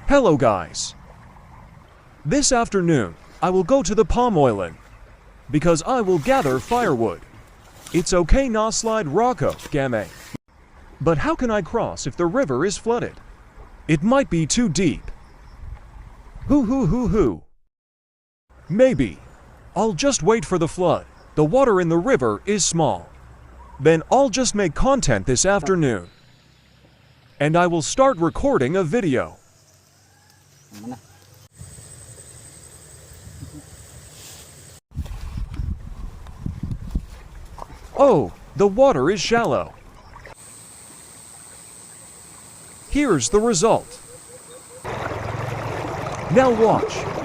Hello guys. This afternoon, I will go to the palm oiling because I will gather firewood. It's okay na slide rocko, game. But how can I cross if the river is flooded? It might be too deep. Hoo. Maybe. I'll just wait for the flood. The water in the river is small. Then I'll just make content this afternoon. And I will start recording a video. Oh, the water is shallow. Here's the result. Now watch.